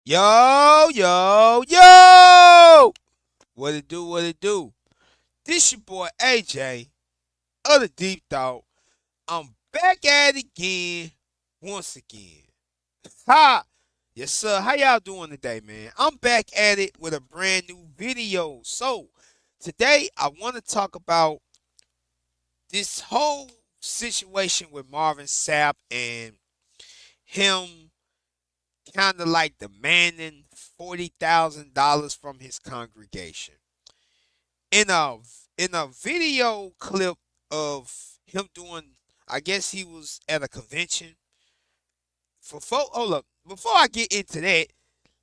Yo, yo, yo! What it do, what it do? This your boy AJ of the Deep Thought. I'm back at it again, once again. Ha! Yes, sir. How y'all doing today, man? I'm back at it with a brand new video. So, today I want to talk about this whole situation with Marvin Sapp and him kind of like demanding $40,000 from his congregation. In a in a video clip of him doing, I guess he was at a convention. Hold up, before I get into that,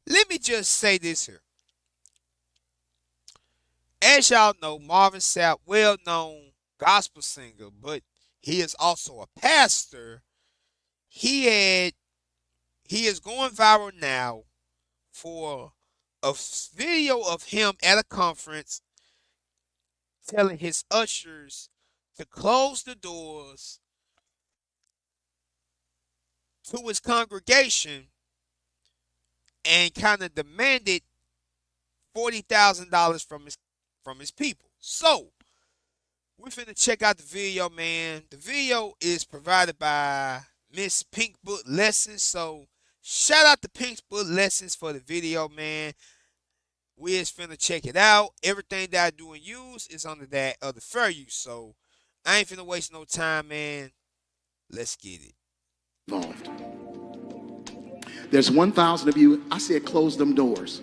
let me just say this here. As y'all know, Marvin Sapp, well known gospel singer, but he is also a pastor. He had he is going viral now for a video of him at a conference telling his ushers to close the doors to his congregation and kind of demanded $40,000 from his people. So we're finna check out the video, man. The video is provided by Miss Pink Book Lessons. So shout out to Pink Book Lessons for the video, man. We is finna check it out. Everything that I do and use is under that other fair use. So I ain't finna waste no time, man. Let's get it. Involved. There's 1,000 of you. I said close them doors.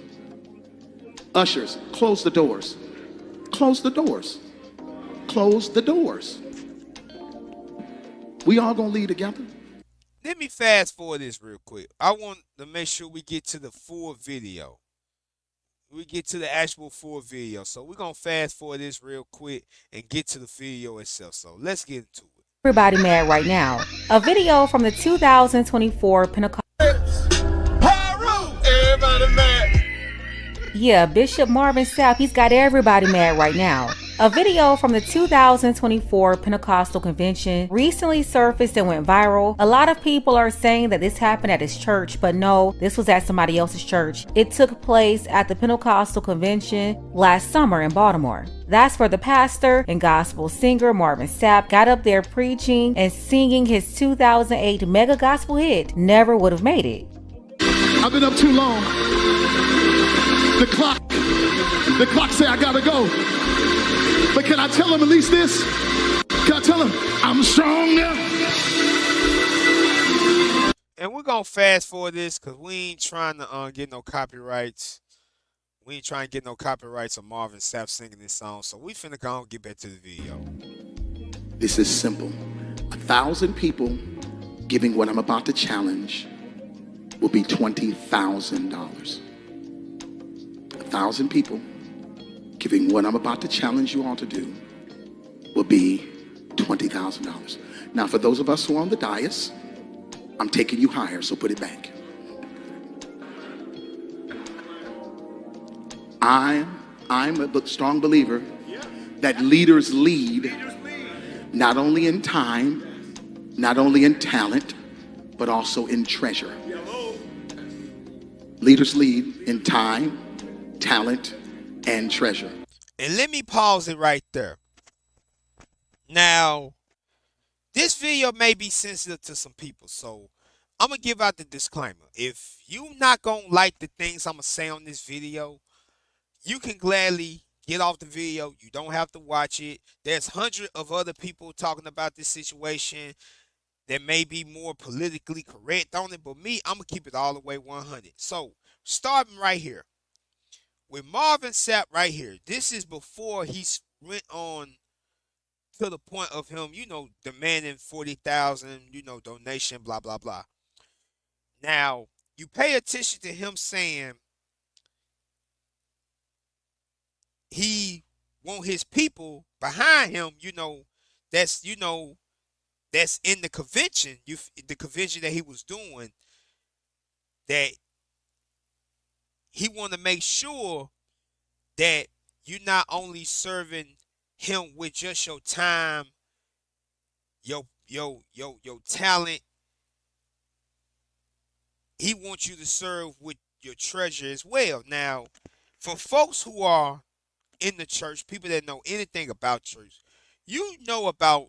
Ushers, close the doors. Close the doors. Close the doors. We all gonna leave together. Let me fast forward this real quick. I want to make sure we get to the full video. We get to the actual full video. So we're going to fast forward this real quick and get to the video itself. So let's get into it. Everybody mad right now. A video from the 2024 Pentecost. Everybody mad. Yeah, Bishop Marvin Sapp, he's got everybody mad right now. A video from the 2024 Pentecostal Convention recently surfaced and went viral. A lot of people are saying that this happened at his church, but no, this was at somebody else's church. It took place at the Pentecostal Convention last summer in Baltimore. That's where the pastor and gospel singer Marvin Sapp got up there preaching and singing his 2008 mega gospel hit, Never Would Have Made It. I've been up too long. The clock say I gotta go. But can I tell him at least this? Can I tell him I'm strong now? And we're going to fast forward this because we ain't trying to get no copyrights. We ain't trying to get no copyrights of Marvin Sapp singing this song. So we finna go and get back to the video. This is simple. 1,000 people giving what I'm about to challenge will be $20,000. 1,000 people giving what I'm about to challenge you all to do will be $20,000. Now, for those of us who are on the dais, I'm taking you higher, so put it back. I'm a strong believer that leaders lead not only in time, not only in talent, but also in treasure. Leaders lead in time, talent, and treasure. And let me pause it right there. Now, this video may be sensitive to some people, so I'm going to give out the disclaimer. If you not going to like the things I'm going to say on this video, you can gladly get off the video. You don't have to watch it. There's hundreds of other people talking about this situation that may be more politically correct on it, but me, I'm going to keep it all the way 100. So, starting right here. With Marvin Sapp right here, this is before he went on to the point of him, demanding 40,000, donation, blah, blah, blah. Now, you pay attention to him saying he want his people behind him, that's in the convention, the convention that he was doing, that he want to make sure that you're not only serving him with just your time, your talent. He wants you to serve with your treasure as well. Now, for folks who are in the church, people that know anything about church, you know about,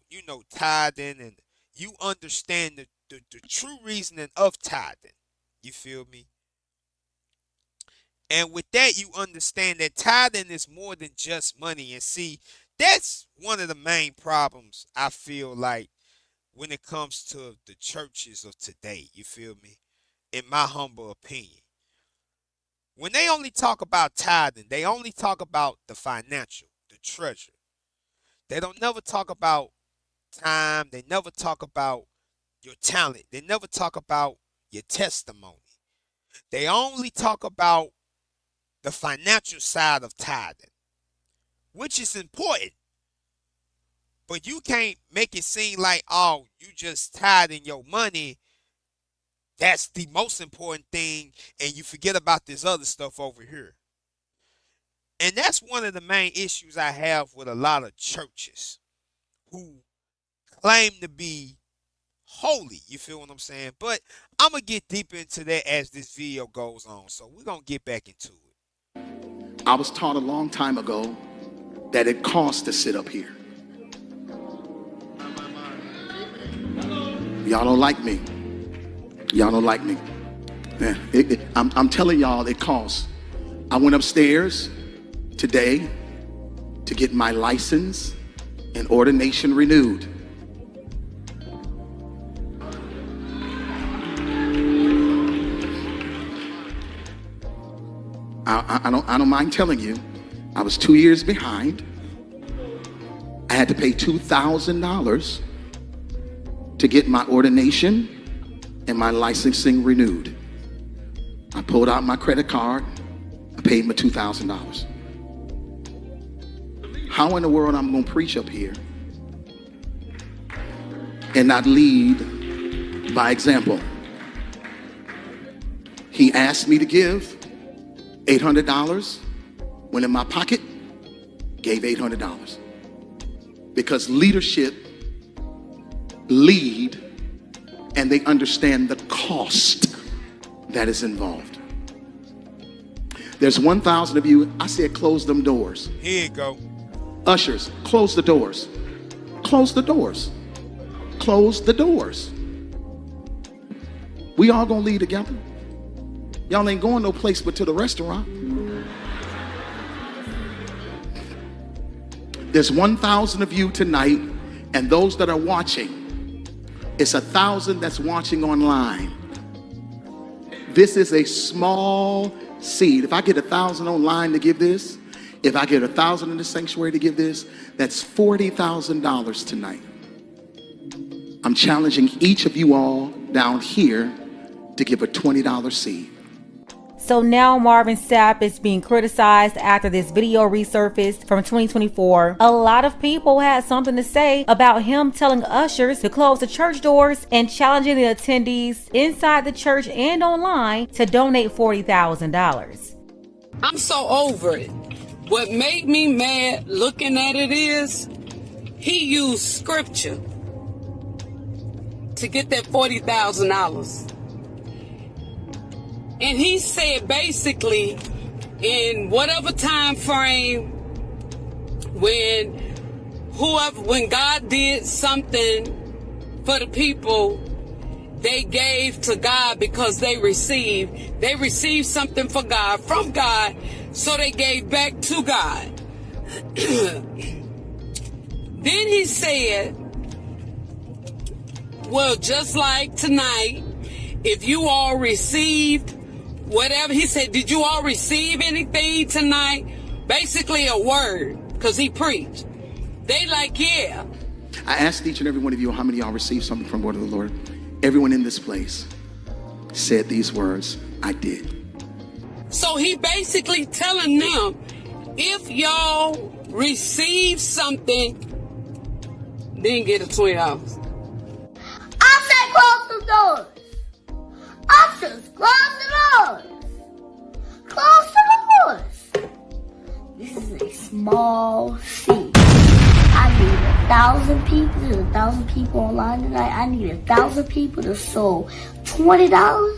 tithing, and you understand the true reasoning of tithing. You feel me? And with that, you understand that tithing is more than just money. And see, that's one of the main problems I feel like when it comes to the churches of today. You feel me? In my humble opinion. When they only talk about tithing, they only talk about the financial, the treasure. They don't never talk about time. They never talk about your talent. They never talk about your testimony. They only talk about the financial side of tithing, which is important. But you can't make it seem like, oh, you just tithing your money. That's the most important thing, and you forget about this other stuff over here. And that's one of the main issues I have with a lot of churches who claim to be holy. You feel what I'm saying? But I'm going to get deeper into that as this video goes on. So we're going to get back into it. I was taught a long time ago that it costs to sit up here. Y'all don't like me. Y'all don't like me. Yeah, I'm telling y'all it costs. I went upstairs today to get my license and ordination renewed. I don't mind telling you, I was 2 years behind. I had to pay $2,000 to get my ordination and my licensing renewed. I pulled out my credit card. I paid my $2,000. How in the world I'm going to preach up here and not lead by example? He asked me to give $800, went in my pocket, gave $800. Because leadership lead and they understand the cost that is involved. There's 1,000 of you. I said close them doors. Here you go. Ushers, close the doors. Close the doors. Close the doors. We all gonna leave together. Y'all ain't going no place but to the restaurant. There's 1,000 of you tonight, and those that are watching, it's 1,000 that's watching online. This is a small seed. If I get 1,000 online to give this, if I get 1,000 in the sanctuary to give this, that's $40,000 tonight. I'm challenging each of you all down here to give a $20 seed. So now Marvin Sapp is being criticized after this video resurfaced from 2024. A lot of people had something to say about him telling ushers to close the church doors and challenging the attendees inside the church and online to donate $40,000. I'm so over it. What made me mad looking at it is he used scripture to get that $40,000. And he said basically in whatever time frame when God did something for the people, they gave to God because they received something from God, so they gave back to God. Then he said, well, just like tonight, if you all received whatever, he said, did you all receive anything tonight? Basically a word, because he preached. They like, yeah. I asked each and every one of you how many of y'all received something from the word of the Lord. Everyone in this place said these words, I did. So he basically telling them, if y'all receive something, then get a $20. I said close the doors. Ushers, close the doors. Close the doors. This is a small seat. I need 1,000 people. There's 1,000 people online tonight. I need 1,000 people to sow $20.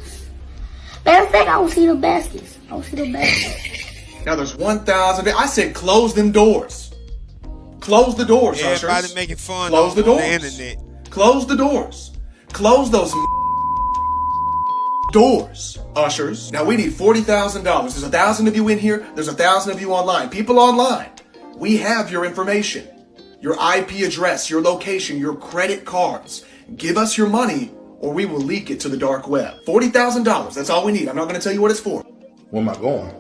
Matter of fact, I don't see the baskets. I don't see the baskets. Now there's 1,000. I said close them doors. Close the doors, Everybody ushers. making fun Close the on the doors. internet. Close the doors. Close those doors, ushers. Now we need $40,000. There's 1,000 of you in here. There's 1,000 of you online. People online. We have your information, your IP address, your location, your credit cards. Give us your money or we will leak it to the dark web. $40,000. That's all we need. I'm not going to tell you what it's for. Where am I going?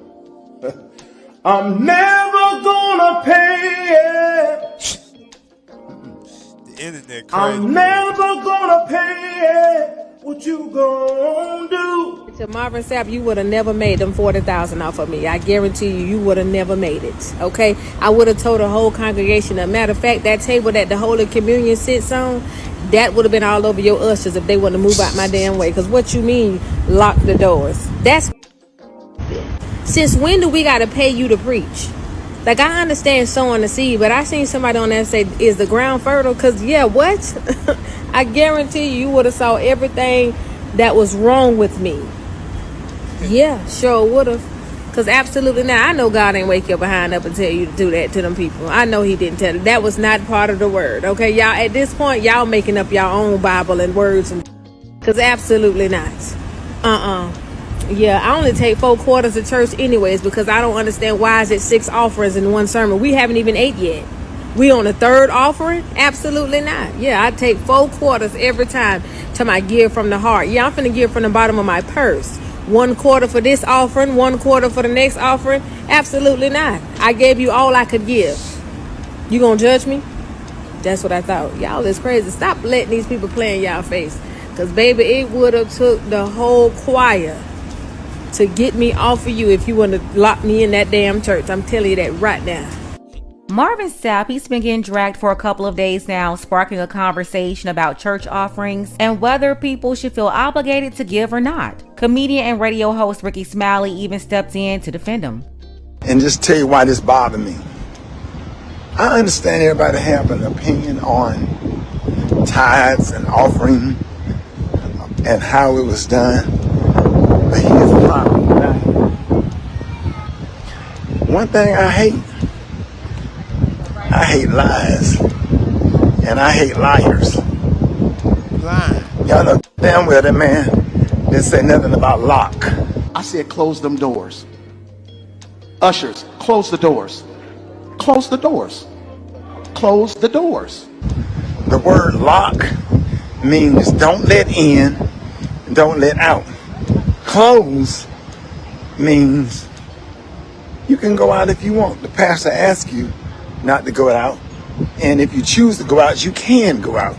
I'm never gonna pay it. The internet crazy. I'm never gonna pay it. What you gonna do? To Marvin Sapp, you would have never made them $40,000 off of me. I guarantee you, you would have never made it. Okay, I would have told the whole congregation. A matter of fact, that table that the Holy Communion sits on, that would have been all over your ushers if they wouldn't have moved out my damn way. Because what you mean, lock the doors? That's since when do we got to pay you to preach? Like, I understand sowing the seed, but I seen somebody on there say, is the ground fertile? Because, yeah, what? I guarantee you would have saw everything that was wrong with me. Yeah, sure would have. Because absolutely not. I know God ain't wake your behind up and tell you to do that to them people. I know he didn't tell you. That was not part of the word. Okay, y'all, at this point, y'all making up your own Bible and words. Because absolutely not. Yeah, I only take 4 quarters of church anyways because I don't understand why is it 6 offerings in one sermon. We haven't even ate yet. We on the 3rd offering? Absolutely not. Yeah, I take 4 quarters every time to my give from the heart. Yeah, I'm finna give from the bottom of my purse. 1 quarter for this offering, 1 quarter for the next offering. Absolutely not. I gave you all I could give. You gonna judge me? That's what I thought. Y'all is crazy. Stop letting these people play in y'all face. Because, baby, it would have took the whole choir to get me off of you if you want to lock me in that damn church. I'm telling you that right now. Marvin Sapp, he's been getting dragged for a couple of days now, sparking a conversation about church offerings and whether people should feel obligated to give or not. Comedian and radio host Ricky Smiley even stepped in to defend him. And just tell you why this bothered me. I understand everybody have an opinion on tithes and offering and how it was done. But here's the problem. One thing I hate lies. And I hate liars. Lying. Y'all know damn well that man didn't say nothing about lock. I said close them doors. Ushers, close the doors. Close the doors. Close the doors. The word lock means don't let in, don't let out. Close means you can go out if you want. The pastor asks you not to go out. And if you choose to go out, you can go out.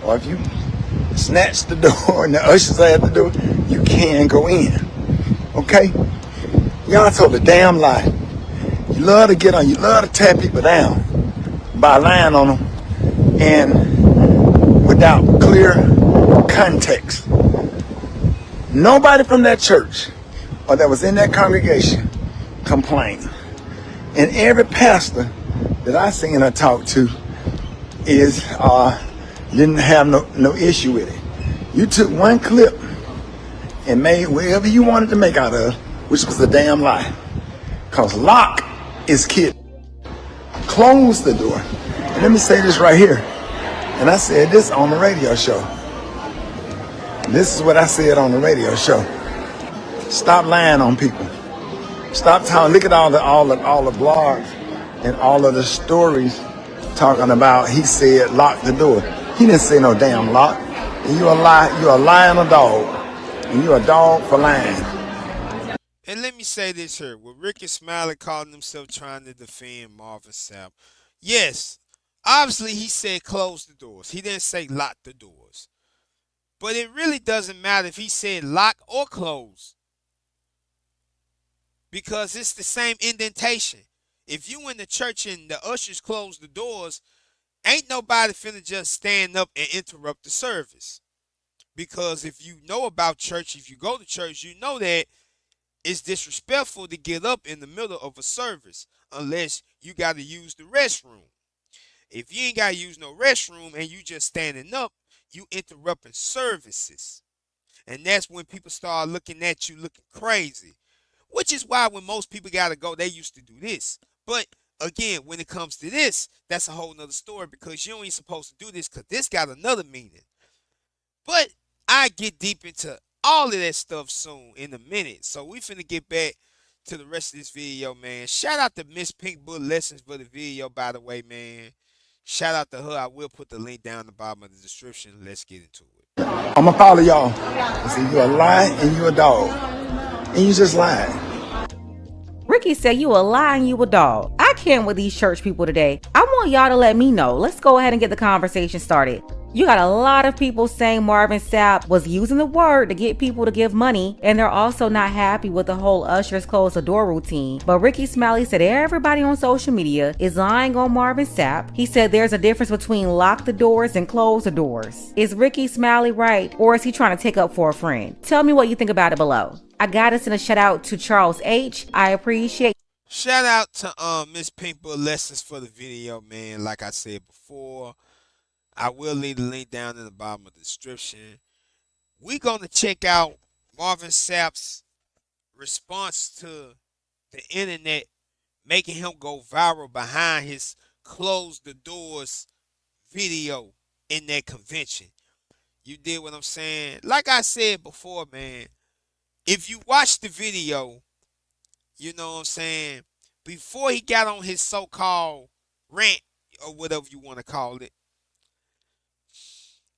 Or if you snatch the door and the ushers are at the door, you can go in. Okay? Y'all told a damn lie. You love to get on, you love to tear people down by lying on them and without clear context. Nobody from that church or that was in that congregation complained. And every pastor that I seen her talk to didn't have no issue with it. You took one clip and made whatever you wanted to make out of, which was a damn lie. Cause lock is kid. Close the door. And let me say this right here. And I said this on the radio show. This is what I said on the radio show. Stop lying on people. Stop talking. Look at all the blogs and all of the stories talking about he said lock the door. He didn't say no damn lock. And you're a lying dog. And you're a dog for lying. And let me say this here. With Ricky Smiley calling himself trying to defend Marvin Sapp. Yes, obviously he said close the doors. He didn't say lock the doors. But it really doesn't matter if he said lock or close. Because it's the same indentation. If you in the church and the ushers close the doors, ain't nobody finna just stand up and interrupt the service. Because if you know about church, if you go to church, you know that it's disrespectful to get up in the middle of a service unless you got to use the restroom. If you ain't got to use no restroom and you just standing up, you interrupting services. And that's when people start looking at you looking crazy. Which is why when most people gotta go, they used to do this. But again, when it comes to this, that's a whole nother story because you ain't supposed to do this because this got another meaning. But I get deep into all of that stuff soon in a minute. So we finna get back to the rest of this video, man. Shout out to Miss Pink Book Lessons for the video, by the way, man. Shout out to her. I will put the link down the bottom of the description. Let's get into it. I'ma follow y'all. I say you a lie and you a dog. And you just lied. Ricky said you a lie and you a dog. I can't with these church people today. I want y'all to let me know. Let's go ahead and get the conversation started. You got a lot of people saying Marvin Sapp was using the word to get people to give money, and they're also not happy with the whole ushers close the door routine. But Ricky Smiley said everybody on social media is lying on Marvin Sapp. He said there's a difference between lock the doors and close the doors. Is Ricky Smiley right, or is he trying to take up for a friend? Tell me what you think about it below. I gotta send a shout out to Charles H. I appreciate. Shout out to Miss Pink Book Lessons for the video, man. Like I said before, I will leave the link down in the bottom of the description. We're going to check out Marvin Sapp's response to the internet, making him go viral behind his Close the Doors video in that convention. You did what I'm saying? Like I said before, man, if you watch the video, you know what I'm saying, before he got on his so-called rant, or whatever you want to call it,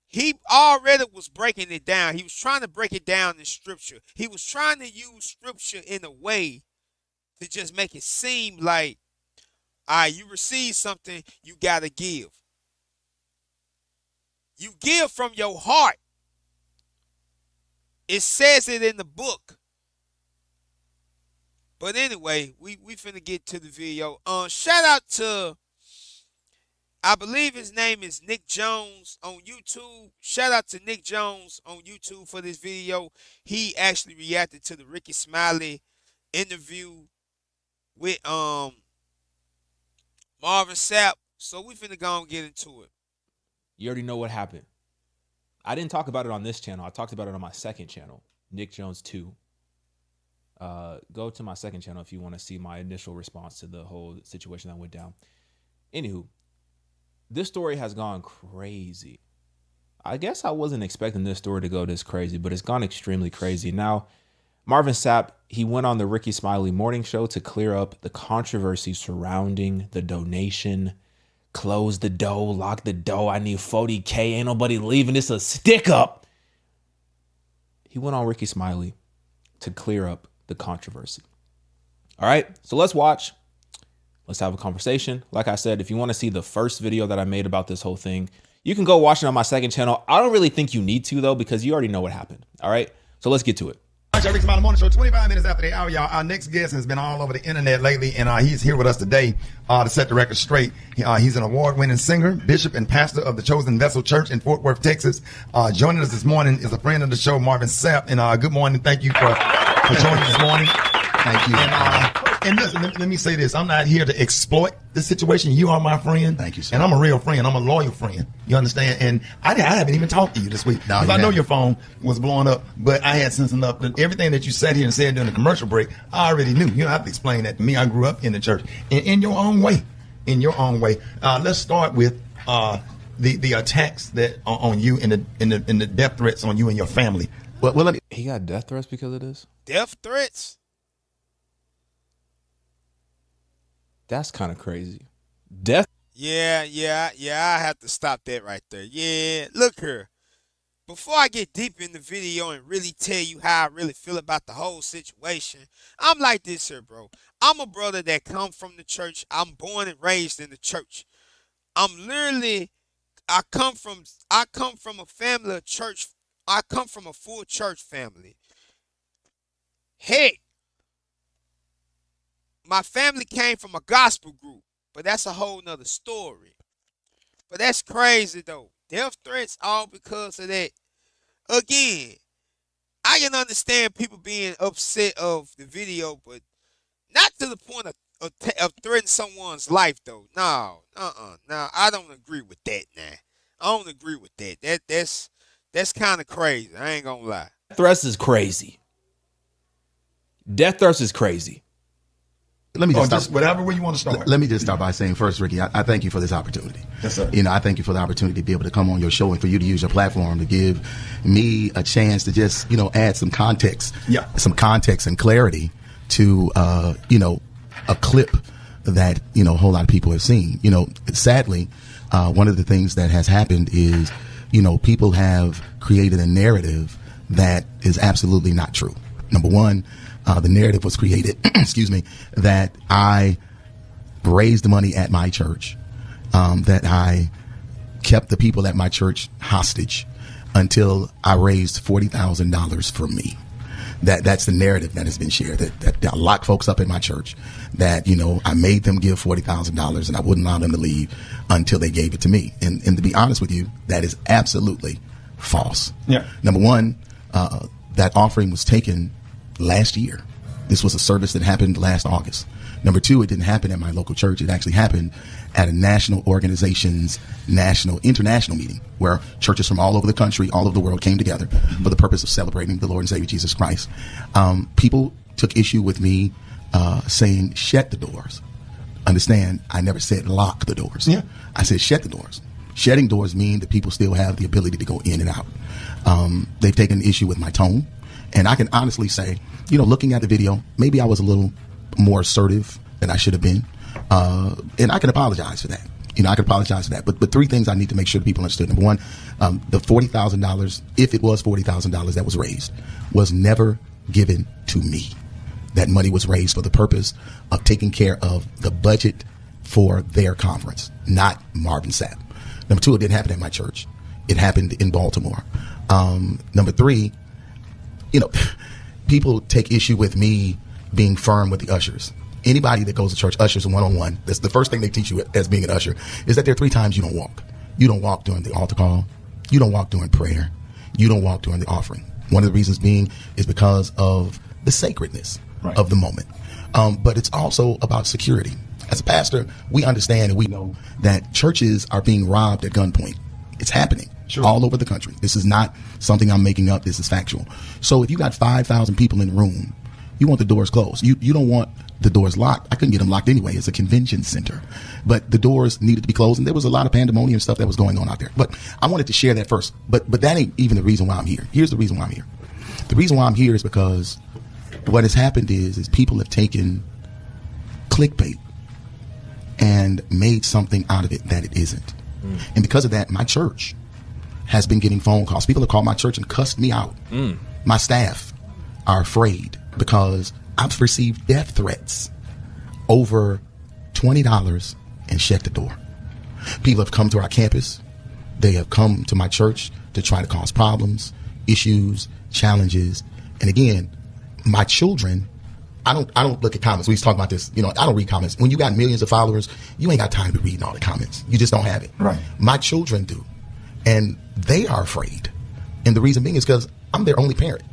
he already was breaking it down. He was trying to break it down in scripture. He was trying to use scripture in a way to just make it seem like, all right, you receive something, you got to give. You give from your heart. It says it in the book. But anyway, we finna get to the video. Shout out to, I believe his name is Nick Jones on YouTube. Shout out to Nick Jones on YouTube for this video. He actually reacted to the Ricky Smiley interview with Marvin Sapp. So we finna go and get into it. You already know what happened. I didn't talk about it on this channel. I talked about it on my second channel, Nick Jones 2. Go to my second channel if you want to see my initial response to the whole situation that went down. Anywho, this story has gone crazy. I guess I wasn't expecting this story to go this crazy, but it's gone extremely crazy. Now, Marvin Sapp, he went on the Ricky Smiley morning show to clear up the controversy surrounding the donation. Close the door, lock the door. I need 40K. Ain't nobody leaving. This a stick up. He went on Ricky Smiley to clear up the controversy. All right, so let's watch. Let's have a conversation. Like I said, if you want to see the first video that I made about this whole thing, you can go watch it on my second channel. I don't really think you need to, though, because you already know what happened. All right, so let's get to it. Ricky Smiley Morning Show, 25 minutes after the hour, y'all. Our next guest has been all over the internet lately, and he's here with us today to set the record straight. He's an award-winning singer, bishop, and pastor of the Chosen Vessel Church in Fort Worth, Texas. Joining us this morning is a friend of the show, Marvin Sapp. And good morning. Thank you for joining this morning. Thank you. And listen, let me say this. I'm not here to exploit the situation. You are my friend. Thank you, sir. And I'm a real friend. I'm a loyal friend. You understand? And I haven't even talked to you this week. Because I know your phone was blowing up, but I had sense enough that everything that you sat here and said during the commercial break, I already knew. You don't have to explain that to me. I grew up in the church. In your own way. In your own way. Let's start with the attacks that are on you and the death threats on you and your family. Well, He got death threats because of this? Death threats? That's kind of crazy. Death? Yeah, I have to stop that right there. Yeah, look here. Before I get deep in the video and really tell you how I really feel about the whole situation, I'm like this here, bro. I'm a brother that come from the church. I'm born and raised in the church. I come from a family of church. I come from a full church family. Heck, my family came from a gospel group, but that's a whole nother story. But that's crazy though. Death threats all because of that. Again, I can understand people being upset of the video, but not to the point of threatening someone's life though. No, I don't agree with that now. I don't agree with that. That's kind of crazy. I ain't gonna lie. threats is crazy. Death threats is crazy. Let me just whatever way you want to start. Let me just start by saying first, Ricky, I thank you for this opportunity. Yes, sir. I thank you for the opportunity to be able to come on your show and for you to use your platform to give me a chance to just, add some context, and clarity to, a clip that, a whole lot of people have seen. Sadly, one of the things that has happened is, people have created a narrative that is absolutely not true. Number one, the narrative was created, that I raised money at my church, that I kept the people at my church hostage until I raised $40,000 for me. That's the narrative that has been shared, that I locked folks up at my church, that, I made them give $40,000 and I wouldn't allow them to leave until they gave it to me. And to be honest with you, that is absolutely false. Yeah. Number one, that offering was taken last year. This was a service that happened last August. Number two, it didn't happen at my local church. It actually happened at a national organization's international meeting where churches from all over the country, all over the world came together for the purpose of celebrating the Lord and Savior Jesus Christ. People took issue with me saying, shut the doors. Understand, I never said lock the doors. Yeah. I said shut the doors. Shutting doors mean that people still have the ability to go in and out. They've taken issue with my tone. And I can honestly say, looking at the video, maybe I was a little more assertive than I should have been. And I can apologize for that. I can apologize for that. But three things I need to make sure people understood. Number one, the $40,000, if it was $40,000 that was raised, was never given to me. That money was raised for the purpose of taking care of the budget for their conference, not Marvin Sapp. Number two, it didn't happen at my church. It happened in Baltimore. Number three, people take issue with me being firm with the ushers. Anybody that goes to church, ushers one-on-one, that's the first thing they teach you as being an usher, is that there are 3 times you don't walk. You don't walk during the altar call. You don't walk during prayer. You don't walk during the offering. One of the reasons being is because of the sacredness of the moment. But it's also about security. As a pastor, we understand and we know that churches are being robbed at gunpoint. It's happening. Sure. All over the country. This is not something I'm making up. This is factual. So if you got 5,000 people in the room, you want the doors closed. You don't want the doors locked. I couldn't get them locked anyway. It's a convention center. But the doors needed to be closed, and there was a lot of pandemonium stuff that was going on out there. But I wanted to share that first. But that ain't even the reason why I'm here. Here's the reason why I'm here. The reason why I'm here is because what has happened is people have taken clickbait and made something out of it that it isn't. And because of that, my church has been getting phone calls. People have called my church and cussed me out. My staff are afraid because I've received death threats over $20 and shut the door. People have come to our campus. They have come to my church to try to cause problems, issues, challenges. And again, my children, I don't look at comments. We talk about this. I don't read comments. When you got millions of followers, you ain't got time to read all the comments. You just don't have it. Right. My children do. And they are afraid. And the reason being is because I'm their only parent.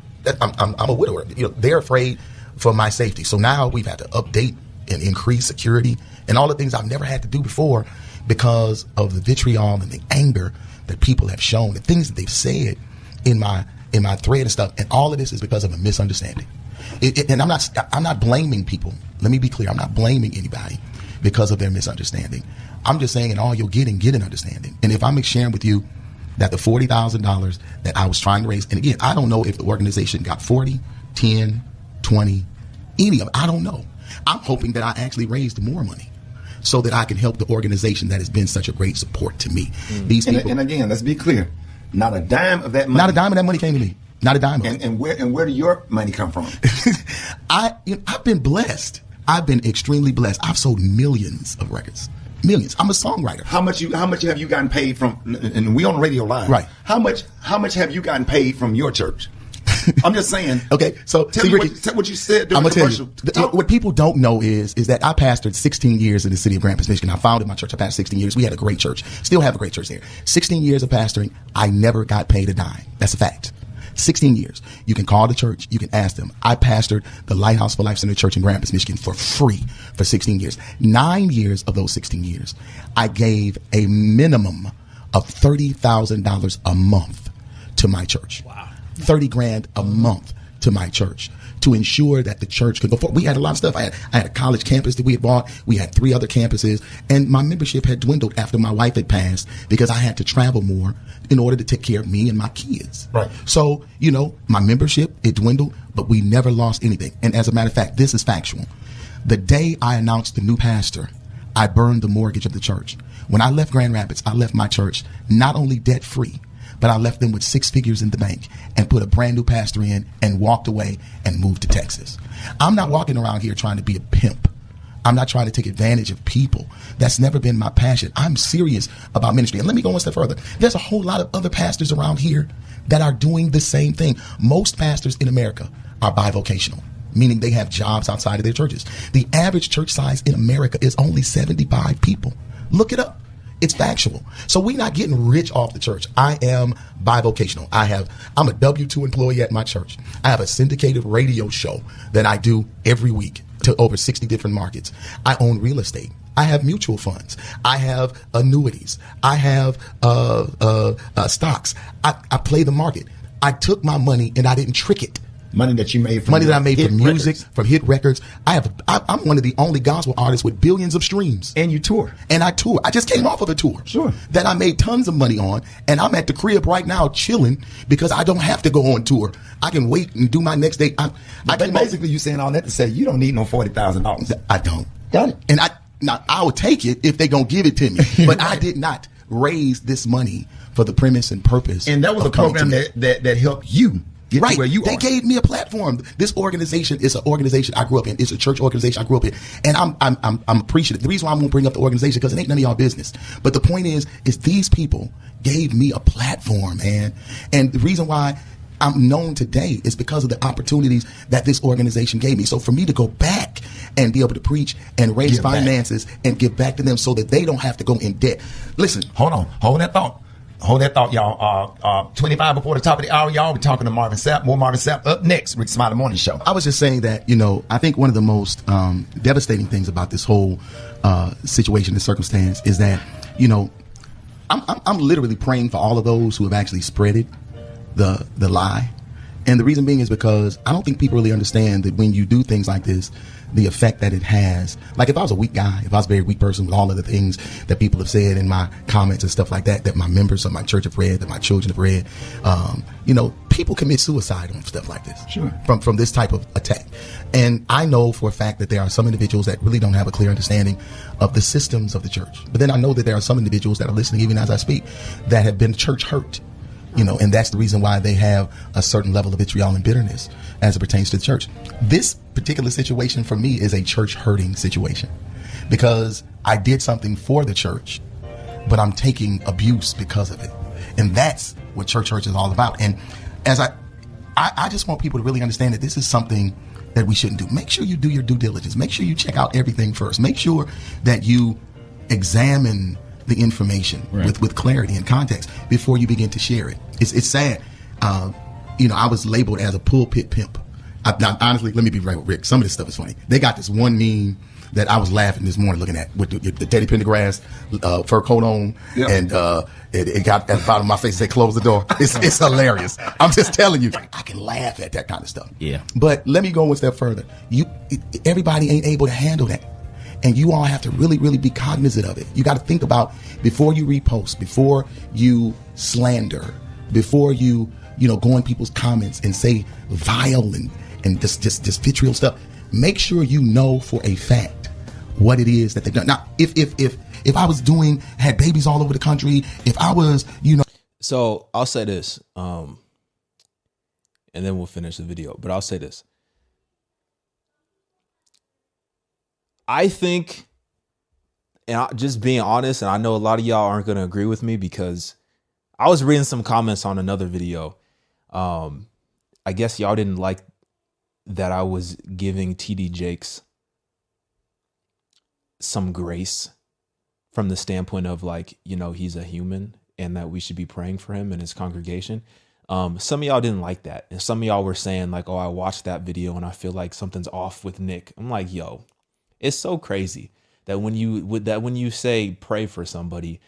I'm a widower. They're afraid for my safety. So now we've had to update and increase security and all the things I've never had to do before because of the vitriol and the anger that people have shown, the things that they've said in my thread and stuff. And all of this is because of a misunderstanding. And I'm not blaming people. Let me be clear. I'm not blaming anybody because of their misunderstanding. I'm just saying, in all you'll get an understanding. And if I'm sharing with you that the $40,000 that I was trying to raise, and again, I don't know if the organization got 40, 10, 20, any of it. I don't know. I'm hoping that I actually raised more money so that I can help the organization that has been such a great support to me. These people, and again, let's be clear. Not a dime of that money. Not a dime of that money came to me. Not a dime of it. And where did your money come from? I've been blessed. I've been extremely blessed. I've sold millions of records. Millions. I'm a songwriter. How much have you gotten paid from? And we on the radio live. Right. How much have you gotten paid from your church? I'm just saying. Okay, so tell me what you said during the commercial. What people don't know is that I pastored 16 years in the city of Grand Rapids, Michigan. I founded my church. I pastored 16 years. We had a great church. Still have a great church there. 16 years of pastoring. I never got paid a dime. That's a fact. 16 years. You can call the church. You can ask them. I pastored the Lighthouse for Life Center Church in Grand Rapids, Michigan for free for 16 years. 9 years of those 16 years, I gave a minimum of $30,000 a month to my church. Wow. 30 grand a month to my church to ensure that the church could go forward. We had a lot of stuff. I had a college campus that we had bought. We had 3 other campuses, and my membership had dwindled after my wife had passed because I had to travel more in order to take care of me and my kids. Right. So, you know, my membership, it dwindled, but we never lost anything. And as a matter of fact, this is factual. The day I announced the new pastor, I burned the mortgage of the church. When I left Grand Rapids, I left my church not only debt free, but I left them with 6 figures in the bank and put a brand new pastor in and walked away and moved to Texas. I'm not walking around here trying to be a pimp. I'm not trying to take advantage of people. That's never been my passion. I'm serious about ministry. And let me go one step further. There's a whole lot of other pastors around here that are doing the same thing. Most pastors in America are bivocational, meaning they have jobs outside of their churches. The average church size in America is only 75 people. Look it up. It's factual. So we're not getting rich off the church. I am bivocational. I'm a W-2 employee at my church. I have a syndicated radio show that I do every week to over 60 different markets. I own real estate. I have mutual funds. I have annuities. I have stocks. I play the market. I took my money and I didn't trick it. Money that you made from money that I made from music, records. from hit records. I'm one of the only gospel artists with billions of streams. And you tour. And I tour. I just came off of a tour. Sure. That I made tons of money on. And I'm at the crib right now chilling because I don't have to go on tour. I can wait and do my next day. Basically, you saying all that to say you don't need no $40,000. I don't. Got it. And I would take it if they gonna give it to me. But I did not raise this money for the premise and purpose. And that was a program that helped you get right. to where you They are. gave me a platform. This organization is an organization I grew up in. It's a church organization I grew up in. And I'm appreciative. The reason why I'm going to bring up the organization, because it ain't none of y'all business. But the point is these people gave me a platform, man. And the reason why I'm known today is because of the opportunities that this organization gave me. So for me to go back and be able to preach and raise finances and give back to them so that they don't have to go in debt. Listen. Hold on. Hold that thought. Hold that thought, y'all. 25 before the top of the hour, y'all. We're talking to Marvin Sapp. More Marvin Sapp up next. Rick Smiley Morning Show. I was just saying that, I think one of the most devastating things about this whole situation, this circumstance, is that, I'm literally praying for all of those who have actually spreaded the lie. And the reason being is because I don't think people really understand that when you do things like this, the effect that it has. Like if I was a weak guy, if I was a very weak person with all of the things that people have said in my comments and stuff like that, that my members of my church have read, that my children have read, people commit suicide on stuff like this. Sure. From this type of attack. And I know for a fact that there are some individuals that really don't have a clear understanding of the systems of the church. But then I know that there are some individuals that are listening even as I speak that have been church hurt. And that's the reason why they have a certain level of vitriol and bitterness as it pertains to the church. This particular situation for me is a church hurting situation because I did something for the church, but I'm taking abuse because of it. And that's what church hurt is all about. And as I just want people to really understand that this is something that we shouldn't do. Make sure you do your due diligence. Make sure you check out everything first. Make sure that you examine the information with clarity and context before you begin to share it. It's sad. I was labeled as a pulpit pimp. Honestly, let me be right with Rick. Some of this stuff is funny. They got this one meme that I was laughing this morning looking at with the Teddy Pendergrass fur coat on, and it got at the bottom of my face. They closed the door. It's hilarious. I'm just telling you, I can laugh at that kind of stuff. Yeah. But let me go one step further. Everybody ain't able to handle that. And you all have to really, really be cognizant of it. You got to think about before you repost, before you slander, before you go in people's comments and say vile and just vitriol stuff. Make sure you know for a fact what it is that they've done. Now, if I was had babies all over the country, if I was, So I'll say this, and then we'll finish the video. But I'll say this. I think, and just being honest, and I know a lot of y'all aren't going to agree with me because I was reading some comments on another video. I guess y'all didn't like that I was giving TD Jakes some grace from the standpoint of he's a human and that we should be praying for him and his congregation. Some of y'all didn't like that. And some of y'all were saying I watched that video and I feel like something's off with Nick. I'm like, yo, it's so crazy that when you say pray for somebody,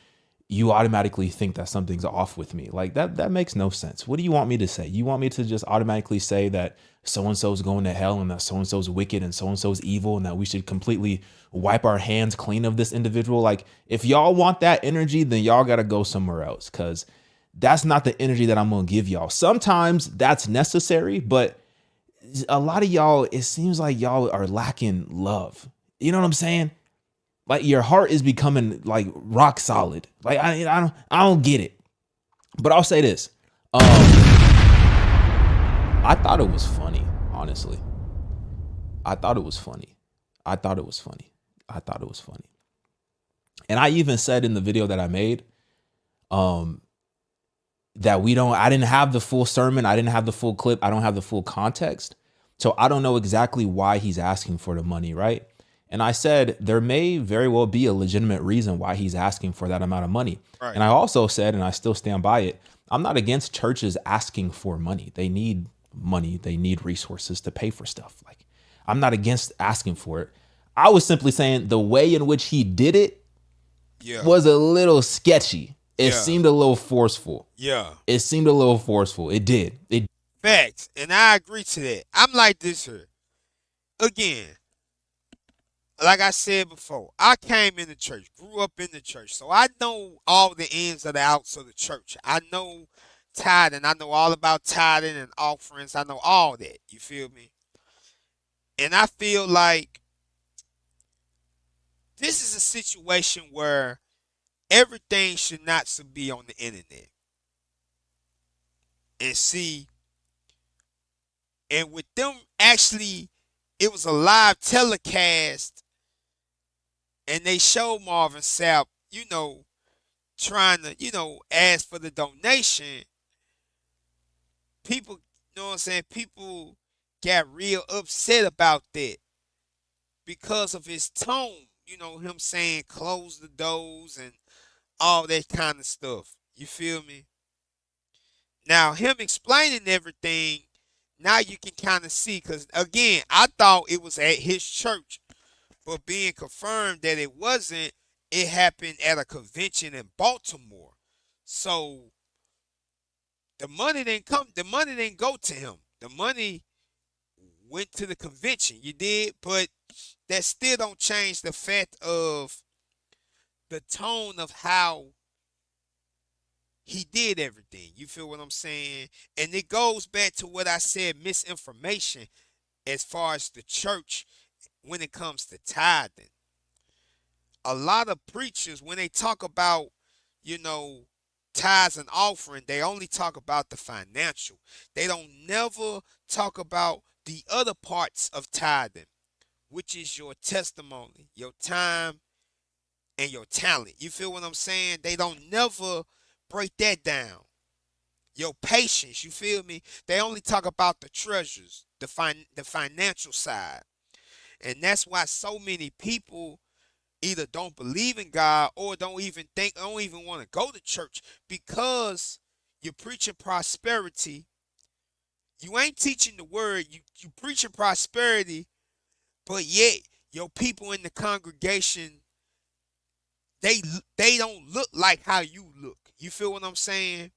you automatically think that something's off with me. Like that makes no sense. What do you want me to say? You want me to just automatically say that so-and-so's going to hell and that so-and-so's wicked and so-and-so's evil and that we should completely wipe our hands clean of this individual? Like, if y'all want that energy, then y'all got to go somewhere else, because that's not the energy that I'm going to give y'all. Sometimes that's necessary, but a lot of y'all, it seems like y'all are lacking love. You know what I'm saying? Like, your heart is becoming like rock solid. Like, I don't get it. But I'll say this. I thought it was funny, honestly. I thought it was funny. And I even said in the video that I made, that I didn't have the full sermon. I didn't have the full clip. I don't have the full context. So I don't know exactly why he's asking for the money, right? And I said, there may very well be a legitimate reason why he's asking for that amount of money. Right. And I also said, and I still stand by it, I'm not against churches asking for money. They need money. They need resources to pay for stuff. Like, I'm not against asking for it. I was simply saying the way in which he did it was a little sketchy. It seemed a little forceful. It seemed a little forceful. It did. Facts. And I agree to that. I'm like this here. Again, like I said before, I came in the church, grew up in the church. So I know all the ins and the outs of the church. I know tithing. I know all about tithing and offerings. I know all that. You feel me? And I feel like this is a situation where everything should not be on the internet. And see, and with them actually, it was a live telecast, and they showed Marvin Sapp, trying to, ask for the donation. People, you know what I'm saying? People got real upset about that because of his tone. Him saying close the doors and all that kind of stuff. You feel me? Now, him explaining everything, now you can kind of see, because, again, I thought it was at his church, but being confirmed that it wasn't, it happened at a convention in Baltimore. So, the money didn't go to him. The money went to the convention. You did, but that still don't change the fact of the tone of how he did everything. You feel what I'm saying? And it goes back to what I said, misinformation as far as the church when it comes to tithing. A lot of preachers, when they talk about, tithes and offering, they only talk about the financial. They don't never talk about the other parts of tithing, which is your testimony, your time, and your talent. You feel what I'm saying? They don't never break that down. Your patience, you feel me? They only talk about the treasures, the financial side. And that's why so many people either don't believe in God or don't even want to go to church, because you're preaching prosperity. You ain't teaching the word. You preaching prosperity, but yet your people in the congregation, they don't look like how you look. You feel what I'm saying?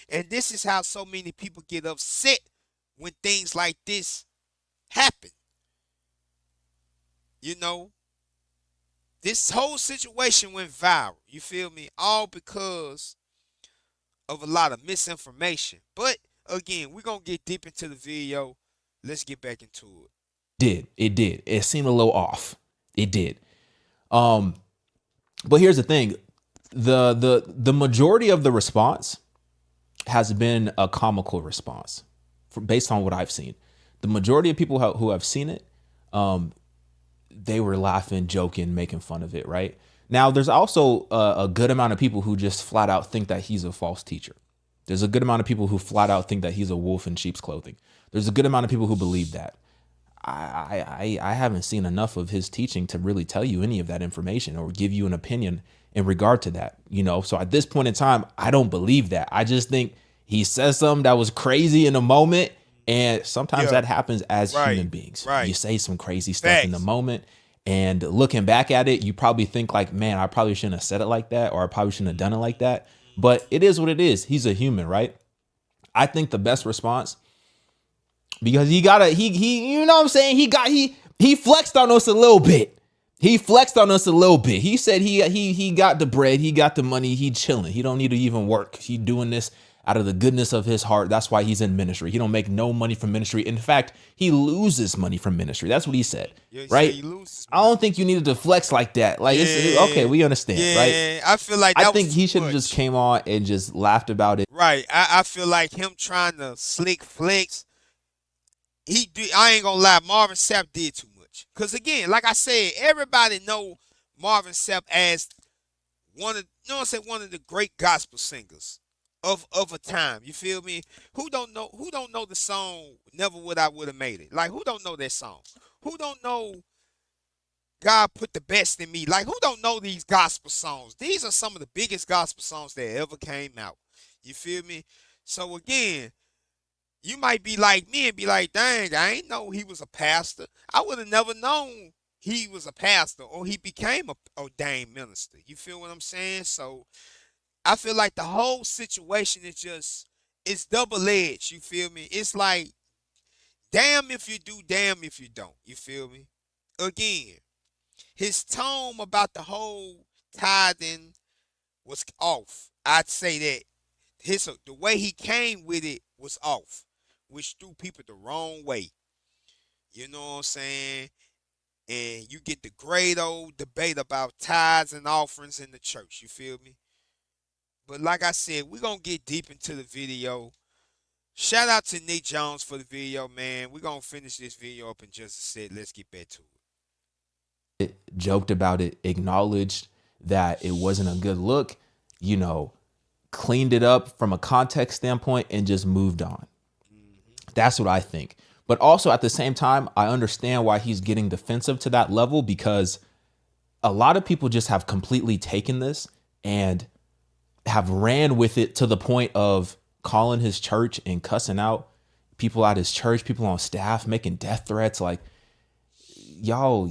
And this is how so many people get upset when things like this happen. This whole situation went viral. You feel me? All because of a lot of misinformation. But again, we're going to get deep into the video. Let's get back into it. It did. It seemed a little off. It did. But here's the thing. The majority of the response has been a comical response based on what I've seen. The majority of people who have seen it, they were laughing, joking, making fun of it, right? Now, there's also a good amount of people who just flat out think that he's a false teacher. There's a good amount of people who flat out think that he's a wolf in sheep's clothing. There's a good amount of people who believe that. I haven't seen enough of his teaching to really tell you any of that information or give you an opinion in regard to that, So at this point in time, I don't believe that. I just think he says something that was crazy in a moment, and sometimes that happens as human beings. You say some crazy stuff in the moment, And looking back at it, you probably think like, man, I probably shouldn't have said it like that, or I probably shouldn't have done it like that. But it is what it is. He's a human, right? I think the best response, because he you know what I'm saying? He flexed on us a little bit. He flexed on us a little bit. He said he got the bread, he got the money, he chilling. He don't need to even work. He doing this out of the goodness of his heart. That's why he's in ministry. He don't make no money from ministry. In fact, he loses money from ministry. That's what he said, right? I don't think you needed to flex like that. Like, it's okay, we understand, right? I feel like I think he should have just came on and just laughed about it. Right. I feel like him trying to slick flex. I ain't gonna lie, Marvin Sapp did too much. Cause again, like I said, everybody know Marvin Sapp as one of the great gospel singers of a time. You feel me? Who don't know the song Never Would I Would Have Made It? Like, who don't know that song? Who don't know God Put the Best in Me? Like, who don't know these gospel songs? These are some of the biggest gospel songs that ever came out. You feel me? So again, you might be like me and be like, dang, I ain't know he was a pastor. I would have never known he was a pastor or he became a ordained minister. You feel what I'm saying? So I feel like the whole situation it's double-edged. You feel me? It's like, damn if you do, damn if you don't. You feel me? Again, his tone about the whole tithing was off. I'd say that the way he came with it was off, which threw people the wrong way. You know what I'm saying? And you get the great old debate about tithes and offerings in the church. You feel me? But like I said, we're going to get deep into the video. Shout out to Nick Jones for the video, man. We're going to finish this video up in just a sec. Let's get back to it. Joked about it, acknowledged that it wasn't a good look, you know, cleaned it up from a context standpoint and just moved on. That's what I think. But also at the same time, I understand why he's getting defensive to that level, because a lot of people just have completely taken this and have ran with it to the point of calling his church and cussing out people at his church, people on staff, making death threats. Like, y'all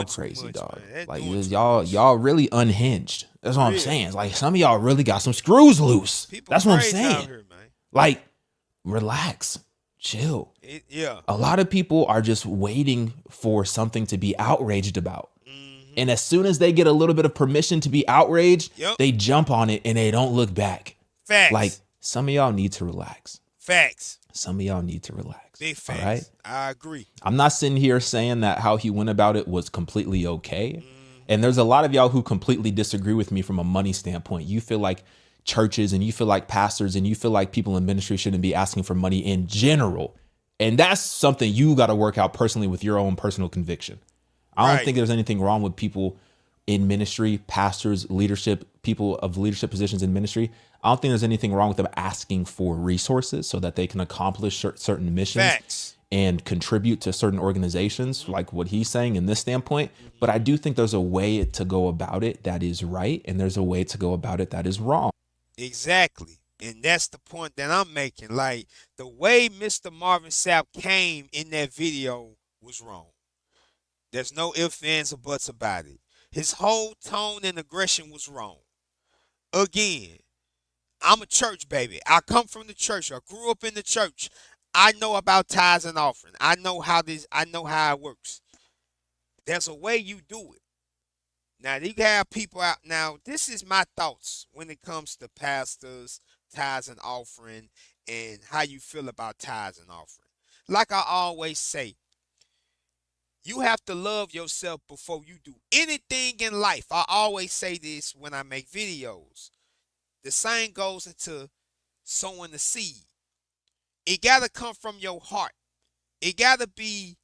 crazy, dog. Like, y'all really unhinged. That's what I'm saying. It's like, some of y'all really got some screws loose. That's what I'm saying. Like, relax, chill. A lot of people are just waiting for something to be outraged about. And as soon as they get a little bit of permission to be outraged, they jump on it and they don't look back. Facts. Like, some of y'all need to relax. Facts. Some of y'all need to relax. Big facts. All right? I agree. I'm not sitting here saying that how he went about it was completely okay. And there's a lot of y'all who completely disagree with me from a money standpoint. You feel like churches and you feel like pastors and you feel like people in ministry shouldn't be asking for money in general. And that's something you got to work out personally with your own personal conviction. I don't think there's anything wrong with people in ministry, pastors, leadership, people of leadership positions in ministry. I don't think there's anything wrong with them asking for resources so that they can accomplish certain missions and contribute to certain organizations, like what he's saying in this standpoint. But I do think there's a way to go about it that is right, and there's a way to go about it that is wrong. Exactly. And that's the point that I'm making. Like, the way Mr. Marvin Sapp came in that video was wrong. There's no ifs, ands, or buts about it. His whole tone and aggression was wrong. Again, I'm a church baby. I come from the church. I grew up in the church. I know about tithes and offering. I know how it works. There's a way you do it. Now, you have people out. Now, this is my thoughts when it comes to pastors, tithes and offering, and how you feel about tithes and offering. Like I always say, you have to love yourself before you do anything in life. I always say this when I make videos. The same goes into sowing the seed. It gotta come from your heart. It gotta be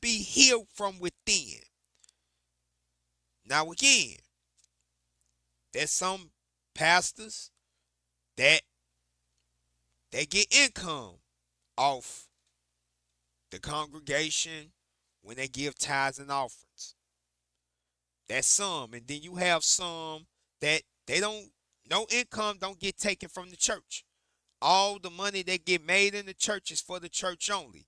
healed from within. Now again, there's some pastors that they get income off the congregation when they give tithes and offerings. That's some. And then you have some that no income don't get taken from the church. All the money that get made in the church is for the church only.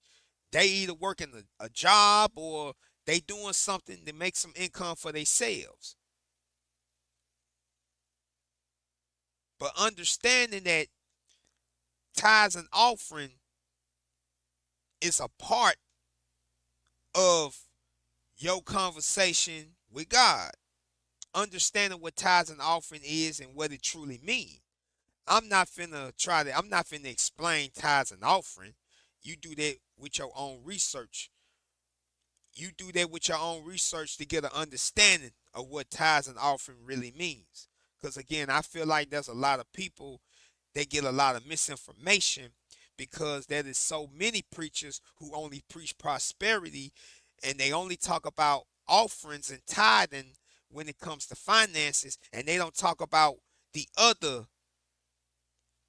They either working a job or They doing something to make some income for themselves. But understanding that tithes and offering is a part of your conversation with God. Understanding what tithes and offering is and what it truly means. I'm not finna explain tithes and offering. You do that with your own research. You do that with your own research to get an understanding of what tithes and offering really means. Because again, I feel like there's a lot of people that get a lot of misinformation because there is so many preachers who only preach prosperity and they only talk about offerings and tithing when it comes to finances, and they don't talk about the other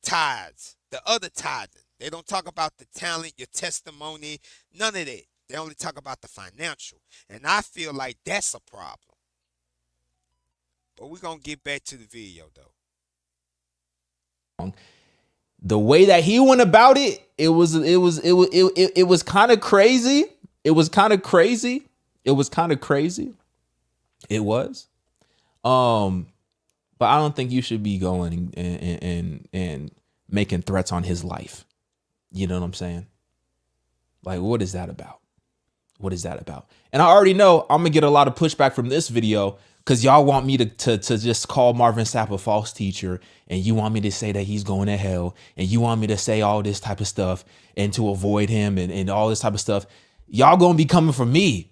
tithes, the other tithing. They don't talk about the talent, your testimony, none of that. They only talk about the financial. And I feel like that's a problem. But we're going to get back to the video, though. The way that he went about it, it was kind of crazy. It was kind of crazy. It was kind of crazy. It was. But I don't think you should be going and making threats on his life. You know what I'm saying? Like, what is that about? What is that about? And I already know I'm gonna get a lot of pushback from this video because y'all want me to just call Marvin Sapp a false teacher, and you want me to say that he's going to hell, and you want me to say all this type of stuff and to avoid him and all this type of stuff. Y'all gonna be coming for me.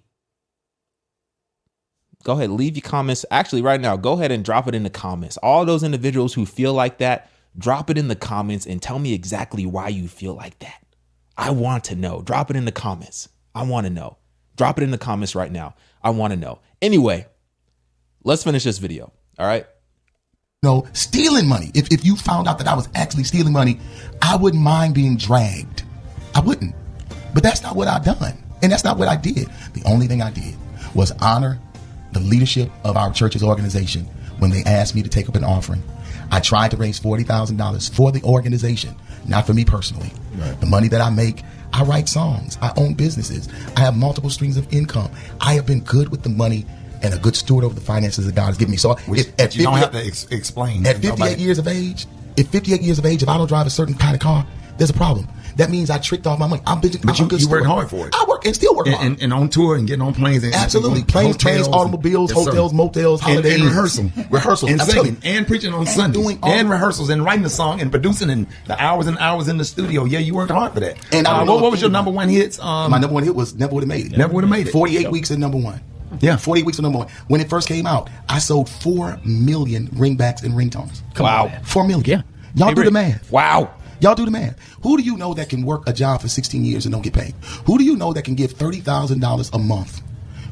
Go ahead, leave your comments. Actually, right now, go ahead and drop it in the comments. All those individuals who feel like that, drop it in the comments and tell me exactly why you feel like that. I want to know. Drop it in the comments. I want to know. Drop it in the comments right now. I want to know. Anyway, let's finish this video. All right. No, stealing money. If you found out that I was actually stealing money, I wouldn't mind being dragged. I wouldn't. But that's not what I've done. And that's not what I did. The only thing I did was honor the leadership of our church's organization when they asked me to take up an offering. I tried to raise $40,000 for the organization, not for me personally. Right. The money that I make, I write songs. I own businesses. I have multiple streams of income. I have been good with the money and a good steward over the finances that God has given me. So you don't have to explain. At 58 years of age, if I don't drive a certain kind of car, there's a problem. That means I tricked off my money. But you worked hard for it. I work and still work hard. And on tour and getting on planes. And absolutely. Planes, trains, automobiles, hotels, motels, holidays. And rehearsals. And singing. And preaching on Sundays. And rehearsals and writing the song and producing and the hours and hours in the studio. Yeah, you worked hard for that. And what was your number one hits? My number one hit was Never Would Have Made It. Never Would Have Made It. 48 weeks at number one. Yeah, 48 weeks at number one. When it first came out, I sold 4 million ringbacks and ringtones. Wow. 4 million. Yeah. Y'all do the math. Wow. Y'all do the math. Who do you know that can work a job for 16 years and don't get paid? Who do you know that can give $30,000 a month?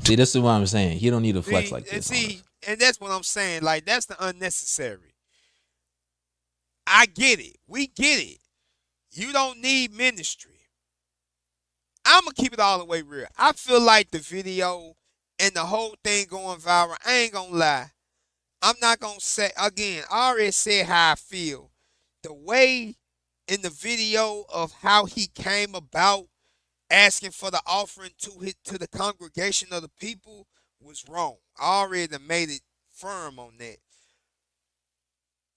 See, this is what I'm saying. He don't need to flex like this. And that's what I'm saying. Like, that's the unnecessary. I get it. We get it. You don't need ministry. I'm going to keep it all the way real. I feel like the video and the whole thing going viral, I ain't going to lie. I'm not going to say, again, I already said how I feel. The way in the video of how he came about asking for the offering to the congregation of the people was wrong. I already made it firm on that.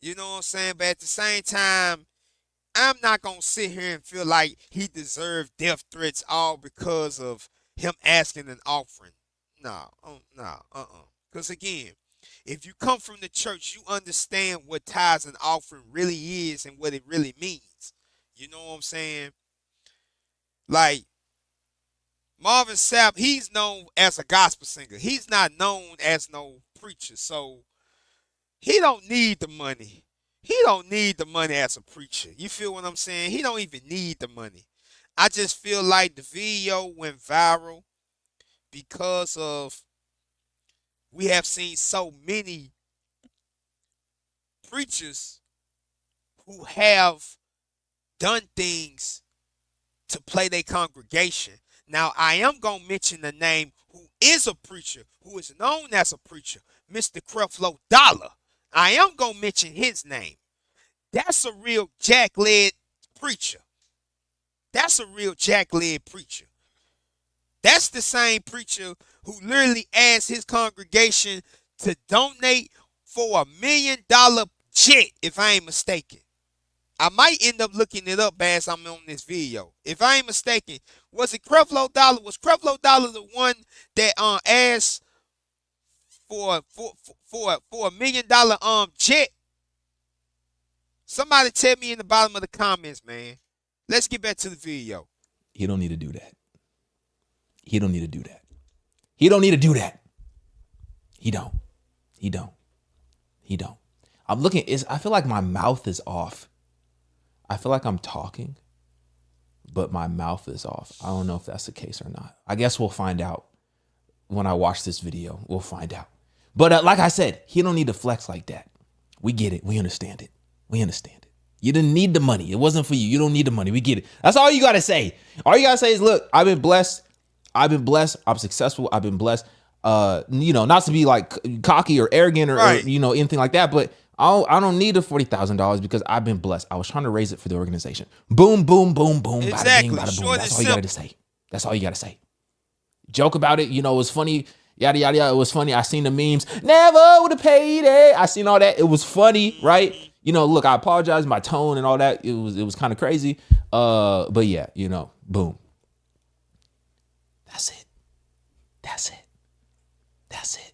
You know what I'm saying? But at the same time, I'm not going to sit here and feel like he deserved death threats all because of him asking an offering. No. Because again, if you come from the church, you understand what tithes and offering really is and what it really means. You know what I'm saying? Like, Marvin Sapp, he's known as a gospel singer. He's not known as no preacher. So, he don't need the money. He don't need the money as a preacher. You feel what I'm saying? He don't even need the money. I just feel like the video went viral because of we have seen so many preachers who have done things to play their congregation. Now, I am going to mention the name who is a preacher, who is known as a preacher, Mr. Creflo Dollar. I am going to mention his name. That's a real jack-led preacher. That's a real jack-led preacher. That's the same preacher who literally asked his congregation to donate for $1 million jet, if I ain't mistaken. I might end up looking it up as I'm on this video. If I ain't mistaken, was it Creflo Dollar? Was Creflo Dollar the one that asked for $1 million jet? Somebody tell me in the bottom of the comments, man. Let's get back to the video. He don't need to do that. He don't need to do that. He don't need to do that. He don't. He don't. He don't. I'm looking. I feel like my mouth is off. I feel like I'm talking, but my mouth is off. I don't know if that's the case or not. I guess we'll find out when I watch this video. We'll find out. But like I said, he don't need to flex like that. We get it. We understand it. We understand it. You didn't need the money. It wasn't for you. You don't need the money. We get it. That's all you got to say. All you got to say is, look, I've been blessed. I've been blessed. I'm successful. I've been blessed. Not to be like cocky or arrogant or anything like that, but I don't need the $40,000 because I've been blessed. I was trying to raise it for the organization. Boom, boom, boom, boom. Exactly. Bada bing, bada boom. Short That's and all you got to say. That's all you got to say. Joke about it. It was funny. Yada, yada, yada. It was funny. I seen the memes. Never would have paid it. I seen all that. It was funny, right? Look, I apologize. My tone and all that. It was kind of crazy. But yeah, boom. That's it. That's it. That's it.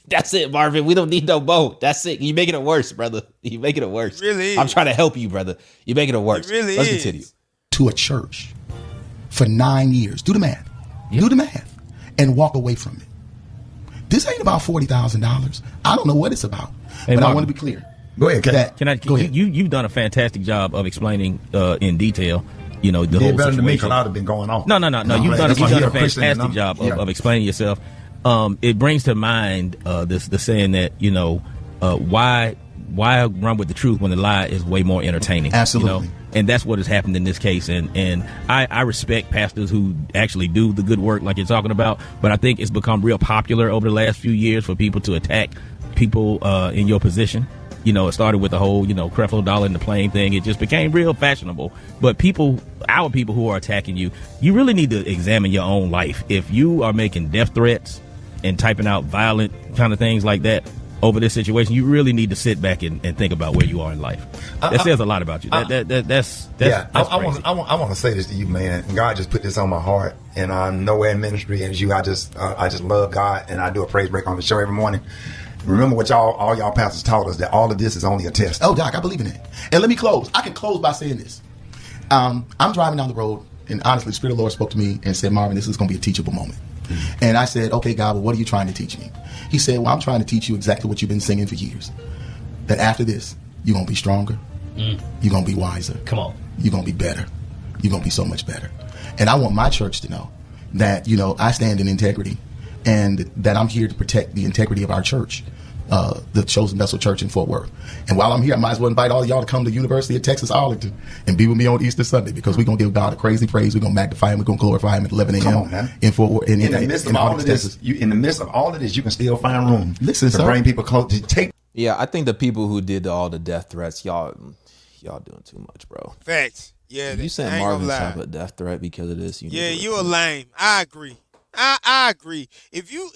That's it, Marvin. We don't need no boat. That's it. You making it worse, brother. You making it worse. It really is. I'm trying to help you, brother. You're making it worse. It really Let's is. continue. To a church for 9 years. Do the math. Yep. Do the math. And walk away from it. This ain't about $40,000. I don't know what it's about. Hey, but Marvin, I want to be clear. Go ahead. Go ahead. You've done a fantastic job of explaining in detail, the whole Better than me, situation. because I'd have been going on. No. You've done a Christian fantastic job of explaining yourself. It brings to mind the saying that why run with the truth when the lie is way more entertaining. Absolutely. And that's what has happened in this case. And I respect pastors who actually do the good work like you're talking about, but I think it's become real popular over the last few years for people to attack people in your position. It started with the whole, Creflo Dollar and the plane thing. It just became real fashionable. But our people who are attacking you, you really need to examine your own life. If you are making death threats and typing out violent kind of things like that over this situation, you really need to sit back and think about where you are in life. That says a lot about you. That's crazy. I want to say this to you, man. God just put this on my heart, and I'm nowhere in ministry as you. I just love God, and I do a praise break on the show every morning. Remember what all y'all pastors taught us, that all of this is only a test. Oh, Doc, I believe in it. And let me close. I can close by saying this. I'm driving down the road, and honestly, the Spirit of the Lord spoke to me and said, Marvin, this is going to be a teachable moment. Mm-hmm. And I said, okay, God, well, what are you trying to teach me? He said, well, I'm trying to teach you exactly what you've been singing for years. That after this, you're going to be stronger. You're going to be wiser. Come on. You're going to be better. You're going to be so much better. And I want my church to know that, I stand in integrity and that I'm here to protect the integrity of our church. The Chosen Vessel Church in Fort Worth. And while I'm here, I might as well invite all of y'all to come to University of Texas Arlington and be with me on Easter Sunday, because we're going to give God a crazy praise. We're going to magnify Him. We're going to glorify Him at 11 a.m. in Fort Worth. In the midst of all of this, you can still find room to bring people close. To take. Yeah, I think the people who did all the death threats, y'all doing too much, bro. Facts. Yeah. You sent Marvin Sapp a death threat because of this. You a lame. I agree. I agree. If you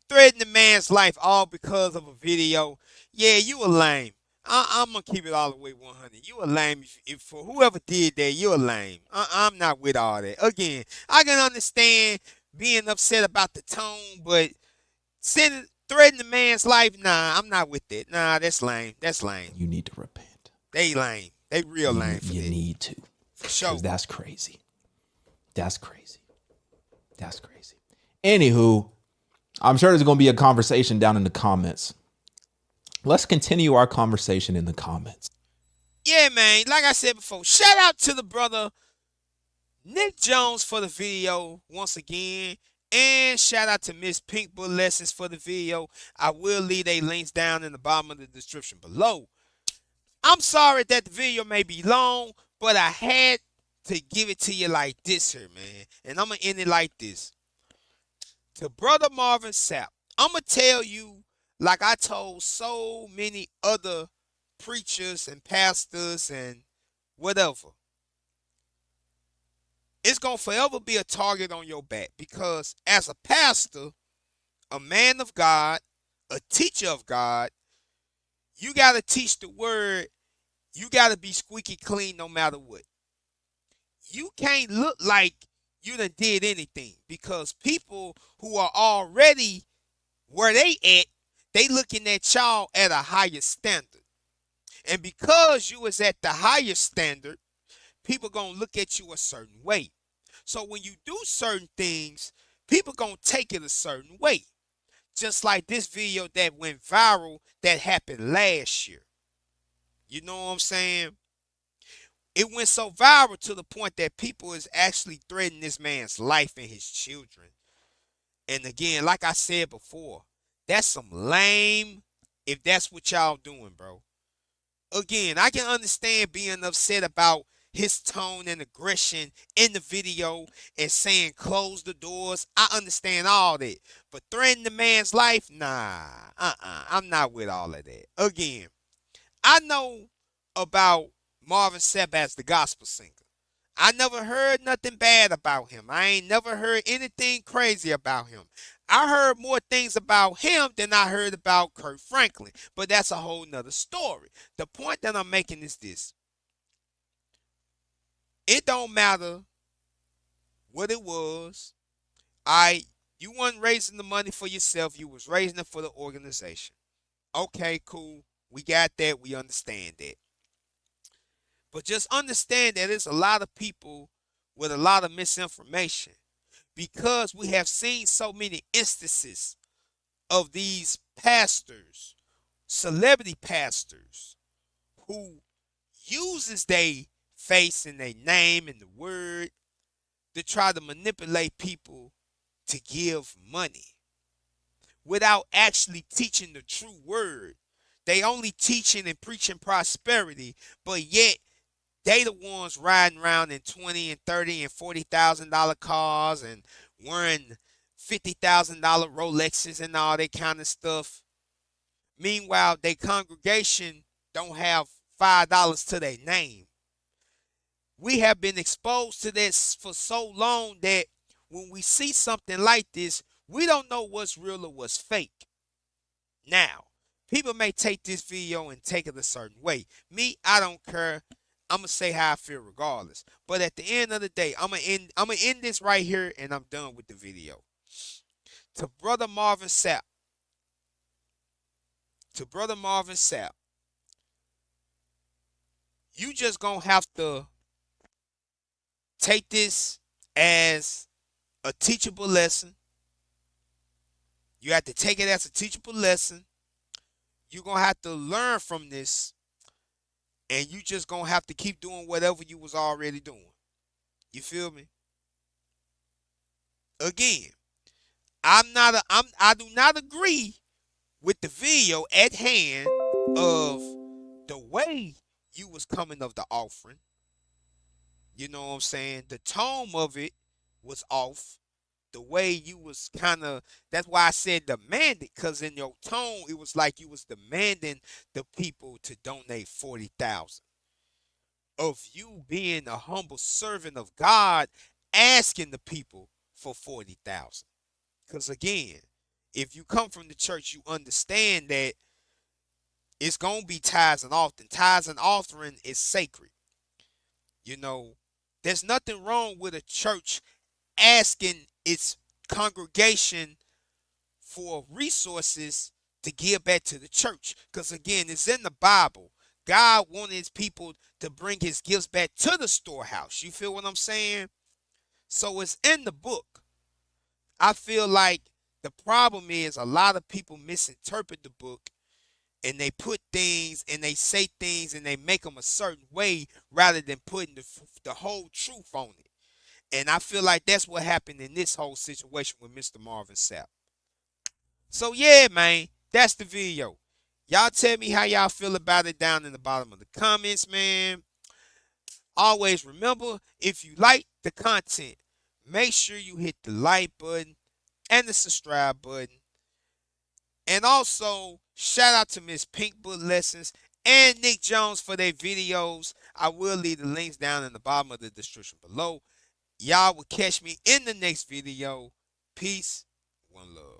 threaten the man's life all because of a video, yeah, you a lame. I'm gonna keep it all the way 100. You a lame. If for whoever did that, you a lame. I'm not with all that. Again, I can understand being upset about the tone, but threaten the man's life, nah, I'm not with that. Nah, that's lame. That's lame. You need to repent. They lame. They real lame for that. You need to. For sure. 'Cause that's crazy. That's crazy. That's crazy. Anywho, I'm sure there's going to be a conversation down in the comments. Let's continue our conversation in the comments. Yeah, man. Like I said before, shout out to the brother Nick Jones for the video once again. And shout out to Miss Pink Bull Lessons for the video. I will leave their links down in the bottom of the description below. I'm sorry that the video may be long, but I had to give it to you like this here, man. And I'm going to end it like this. To brother Marvin Sapp, I'm going to tell you, like I told so many other preachers and pastors and whatever. It's going to forever be a target on your back because as a pastor, a man of God, a teacher of God, you got to teach the word. You got to be squeaky clean no matter what. You can't look like you done did anything because people who are already where they at, they looking at y'all at a higher standard. And because you is at the higher standard, people gonna look at you a certain way. So when you do certain things, people gonna take it a certain way. Just like this video that went viral that happened last year. You know what I'm saying? It went so viral to the point that people is actually threatening this man's life and his children. And again, like I said before, that's some lame if that's what y'all doing, bro. Again, I can understand being upset about his tone and aggression in the video and saying close the doors. I understand all that. But threatening the man's life? Nah. I'm not with all of that. Again, I know about Marvin Sapp as the gospel singer. I never heard nothing bad about him. I ain't never heard anything crazy about him. I heard more things about him than I heard about Kurt Franklin. But that's a whole nother story. The point that I'm making is this. It don't matter what it was. You weren't raising the money for yourself. You was raising it for the organization. Okay, cool. We got that. We understand that. But just understand that there's a lot of people with a lot of misinformation because we have seen so many instances of these pastors, celebrity pastors, who uses their face and their name and the word to try to manipulate people to give money without actually teaching the true word. They only teaching and preaching prosperity, but yet they the ones riding around in 20 and 30 and $40,000 cars and wearing $50,000 Rolexes and all that kind of stuff. Meanwhile, their congregation don't have $5 to their name. We have been exposed to this for so long that when we see something like this, we don't know what's real or what's fake. Now, people may take this video and take it a certain way. Me, I don't care. I'm gonna say how I feel regardless. But at the end of the day, I'm gonna end this right here and I'm done with the video. To brother Marvin Sapp. You just gonna have to take this as a teachable lesson. You have to take it as a teachable lesson. You're gonna have to learn from this. And you just gonna have to keep doing whatever you was already doing. You feel me? Again, I do not agree with the video at hand of the way you was coming of the offering. You know what I'm saying? The tone of it was off. The way you was that's why I said demanded, because in your tone it was like you was demanding the people to donate 40,000. Of you being a humble servant of God asking the people for 40,000. Because again, if you come from the church, you understand that it's gonna be tithes and offering. Tithes and offering is sacred. You know, there's nothing wrong with a church asking its congregation for resources to give back to the church. Because again, it's in the Bible. God wanted his people to bring his gifts back to the storehouse. You feel what I'm saying? So it's in the book. I feel like the problem is a lot of people misinterpret the book and they put things and they say things and they make them a certain way rather than putting the whole truth on it. And I feel like that's what happened in this whole situation with Mr. Marvin Sapp. So yeah, man, that's the video. Y'all tell me how y'all feel about it down in the bottom of the comments, man. Always remember, if you like the content, make sure you hit the like button and the subscribe button. And also, shout out to Miss Pinkbook Lessons and Nick Jones for their videos. I will leave the links down in the bottom of the description below. Y'all will catch me in the next video. Peace. One love.